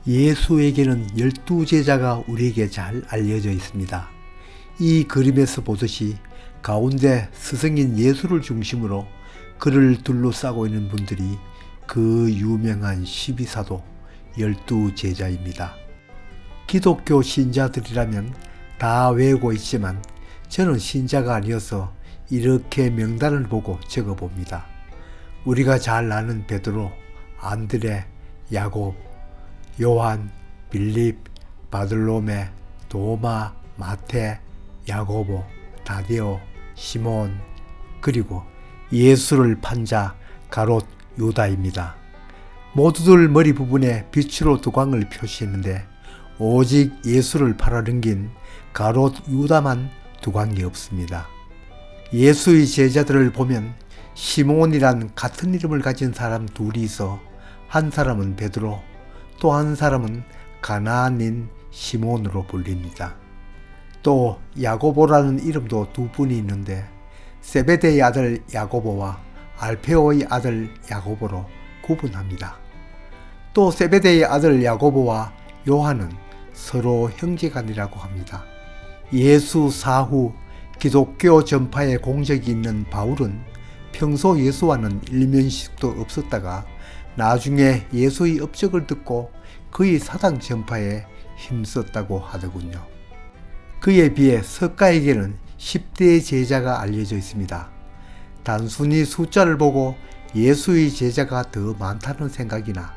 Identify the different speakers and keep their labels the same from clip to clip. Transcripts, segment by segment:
Speaker 1: 예수에게는 12제자가 우리에게 잘 알려져 있습니다. 이 그림에서 보듯이 가운데 스승인 예수를 중심으로 그를 둘러싸고 있는 분들이 그 유명한 12사도 12제자입니다. 기독교 신자들이라면 다 외우고 있지만 저는 신자가 아니어서 이렇게 명단을 보고 적어봅니다. 우리가 잘 아는 베드로, 안드레, 야곱, 요한, 빌립, 바들로메, 도마, 마태, 야고보, 다데오, 시몬, 그리고 예수를 판 자 가롯 유다입니다. 모두들 머리 부분에 빛으로 두광을 표시했는데 오직 예수를 팔아넘긴 가롯 유다만 두광이 없습니다. 예수의 제자들을 보면 시몬이란 같은 이름을 가진 사람 둘이 있어 한 사람은 베드로, 또 한 사람은 가나안인 시몬으로 불립니다. 또 야고보라는 이름도 두 분이 있는데 세베대의 아들 야고보와 알페오의 아들 야고보로 구분합니다. 또 세베대의 아들 야고보와 요한은 서로 형제간이라고 합니다. 예수 사후 기독교 전파에 공적이 있는 바울은 평소 예수와는 일면식도 없었다가 나중에 예수의 업적을 듣고 그의 사당 전파에 힘썼다고 하더군요. 그에 비해 석가에게는 10대의 제자가 알려져 있습니다. 단순히 숫자를 보고 예수의 제자가 더 많다는 생각이나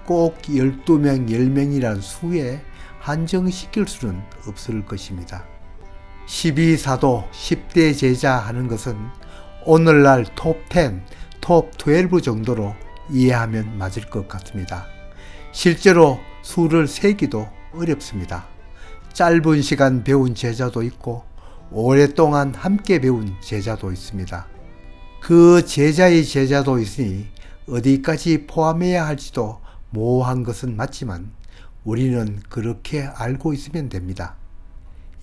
Speaker 1: 꼭 12명, 10명이란 수에 한정시킬 수는 없을 것입니다. 12사도 10대 제자 하는 것은 오늘날 톱10, 톱12 정도로 이해하면 맞을 것 같습니다. 실제로 수를 세기도 어렵습니다. 짧은 시간 배운 제자도 있고 오랫동안 함께 배운 제자도 있습니다. 그 제자의 제자도 있으니 어디까지 포함해야 할지도 모호한 것은 맞지만 우리는 그렇게 알고 있으면 됩니다.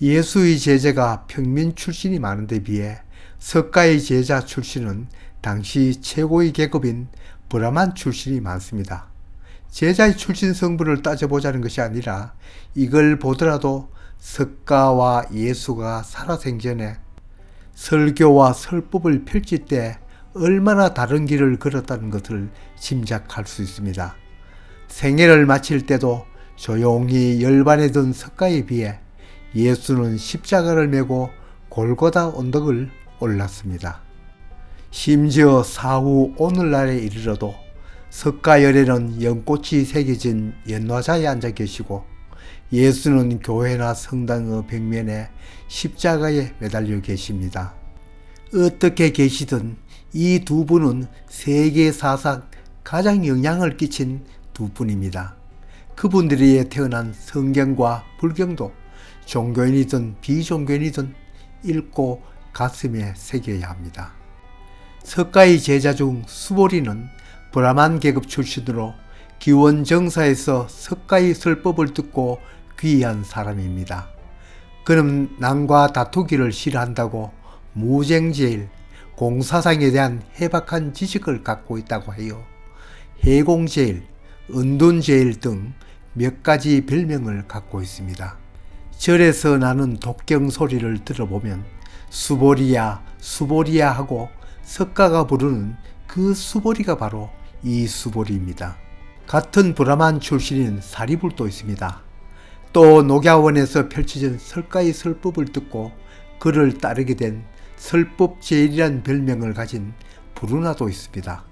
Speaker 1: 예수의 제자가 평민 출신이 많은데 비해 석가의 제자 출신은 당시 최고의 계급인 브라만 출신이 많습니다. 제자의 출신 성분을 따져보자는 것이 아니라 이걸 보더라도 석가와 예수가 살아생전에 설교와 설법을 펼칠 때 얼마나 다른 길을 걸었다는 것을 짐작할 수 있습니다. 생애를 마칠 때도 조용히 열반에 든 석가에 비해 예수는 십자가를 메고 골고다 언덕을 올랐습니다. 심지어 사후 오늘날에 이르러도 석가열에는 연꽃이 새겨진 연화자에 앉아 계시고 예수는 교회나 성당의 벽면에 십자가에 매달려 계십니다. 어떻게 계시든 이 두 분은 세계 사상 가장 영향을 끼친 두 분입니다. 그분들이 태어난 성경과 불경도 종교인이든 비종교인이든 읽고 가슴에 새겨야 합니다. 석가의 제자 중 수보리는 브라만 계급 출신으로 기원정사에서 석가의 설법을 듣고 귀한 사람입니다. 그는 남과 다투기를 싫어한다고 무쟁제일, 공사상에 대한 해박한 지식을 갖고 있다고 해요. 해공제일, 은둔제일 등 몇 가지 별명을 갖고 있습니다. 절에서 나는 독경 소리를 들어보면 수보리야, 수보리야 하고 석가가 부르는 그 수보리가 바로 이 수보리입니다. 같은 브라만 출신인 사리불도 있습니다. 또 녹야원에서 펼쳐진 설가의 설법을 듣고 그를 따르게 된 설법제일이란 별명을 가진 부르나도 있습니다.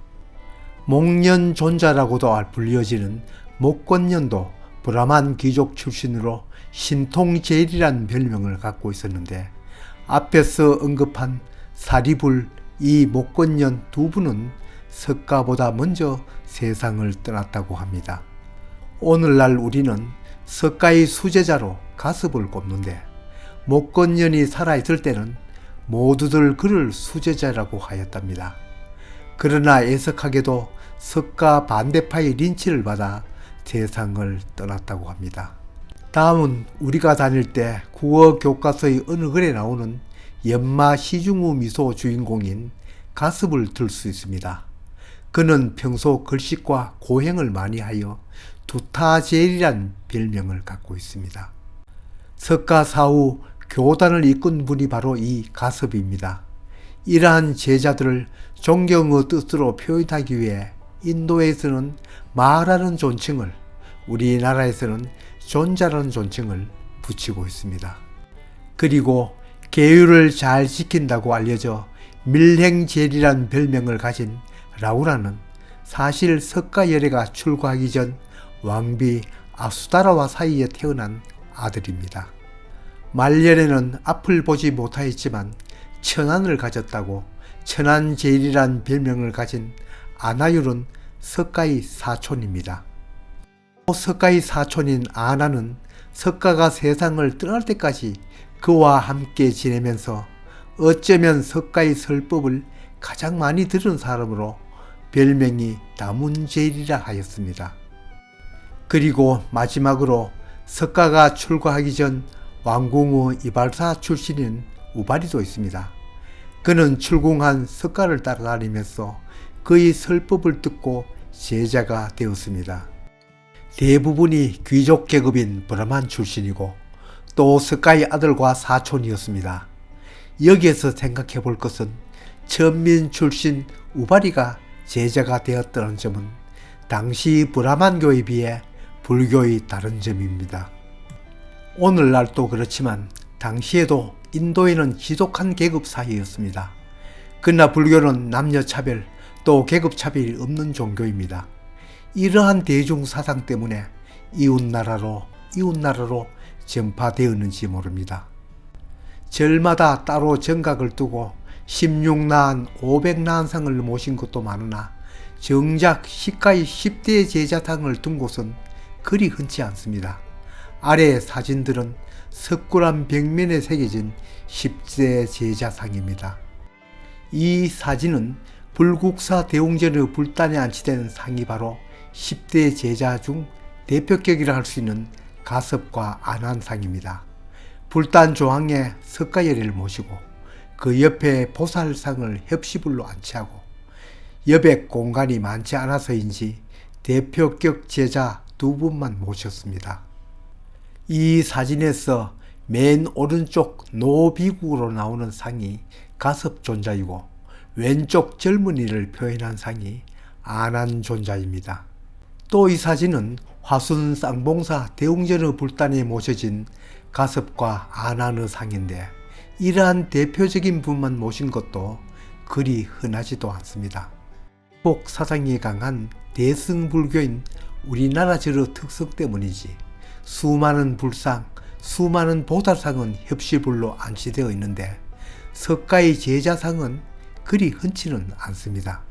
Speaker 1: 목련존자라고도 불려지는 목권년도 브라만 귀족 출신으로 신통제일이란 별명을 갖고 있었는데 앞에서 언급한 사리불, 이 목권년 두 분은 석가보다 먼저 세상을 떠났다고 합니다. 오늘날 우리는 석가의 수제자로 가습을 꼽는데 목권년이 살아있을 때는 모두들 그를 수제자라고 하였답니다. 그러나 애석하게도 석가 반대파의 린치를 받아 세상을 떠났다고 합니다. 다음은 우리가 다닐 때 국어 교과서의 어느 글에 나오는 연마 시중우 미소 주인공인 가습을 들 수 있습니다. 그는 평소 글씨과 고행을 많이 하여 두타제일이란 별명을 갖고 있습니다. 석가사후 교단을 이끈 분이 바로 이 가섭입니다. 이러한 제자들을 존경의 뜻으로 표현하기 위해 인도에서는 마라는 존칭을, 우리나라에서는 존자라는 존칭을 붙이고 있습니다. 그리고 계율을 잘 지킨다고 알려져 밀행제리란 별명을 가진 라우라는 사실 석가열애가 출고하기 전 왕비 아수다라와 사이에 태어난 아들입니다. 말년에는 앞을 보지 못하였지만 천안을 가졌다고 천안제일이란 별명을 가진 아나율은 석가의 사촌입니다. 석가의 사촌인 아나는 석가가 세상을 떠날 때까지 그와 함께 지내면서 어쩌면 석가의 설법을 가장 많이 들은 사람으로 별명이 다문제일이라 하였습니다. 그리고 마지막으로 석가가 출가하기 전 왕궁의 이발사 출신인 우바리도 있습니다. 그는 출궁한 석가를 따라다니면서 그의 설법을 듣고 제자가 되었습니다. 대부분이 귀족 계급인 브라만 출신이고 또 석가의 아들과 사촌이었습니다. 여기에서 생각해 볼 것은 천민 출신 우바리가 제자가 되었다는 점은 당시 브라만교에 비해 불교의 다른 점입니다. 오늘날도 그렇지만 당시에도 인도에는 지독한 계급 사이였습니다. 그러나 불교는 남녀차별 또 계급차별이 없는 종교입니다. 이러한 대중사상 때문에 이웃나라로 전파되었는지 모릅니다. 절마다 따로 정각을 두고 16난 500난상을 모신 것도 많으나 정작 시가의 10대 제자상을 둔 곳은 그리 흔치 않습니다. 아래 사진들은 석굴암 벽면에 새겨진 10대 제자상입니다. 이 사진은 불국사 대웅전의 불단에 안치된 상이 바로 10대 제자 중 대표격이라 할 수 있는 가섭과 안한상입니다. 불단 조항에 석가열애를 모시고 그 옆에 보살상을 협시불로 안치하고 여백 공간이 많지 않아서인지 대표격 제자 2분만 모셨습니다. 이 사진에서 맨 오른쪽 노비국으로 나오는 상이 가섭존자이고 왼쪽 젊은이를 표현한 상이 안한존자입니다. 또 이 사진은 화순 쌍봉사 대웅전의 불단에 모셔진 가섭과 안한의 상인데 이러한 대표적인 분만 모신 것도 그리 흔하지도 않습니다. 복 사상이 강한 대승불교인 우리나라 절의 특성 때문이지 수많은 불상, 수많은 보살상은 협시불로 안치되어 있는데 석가의 제자상은 그리 흔치는 않습니다.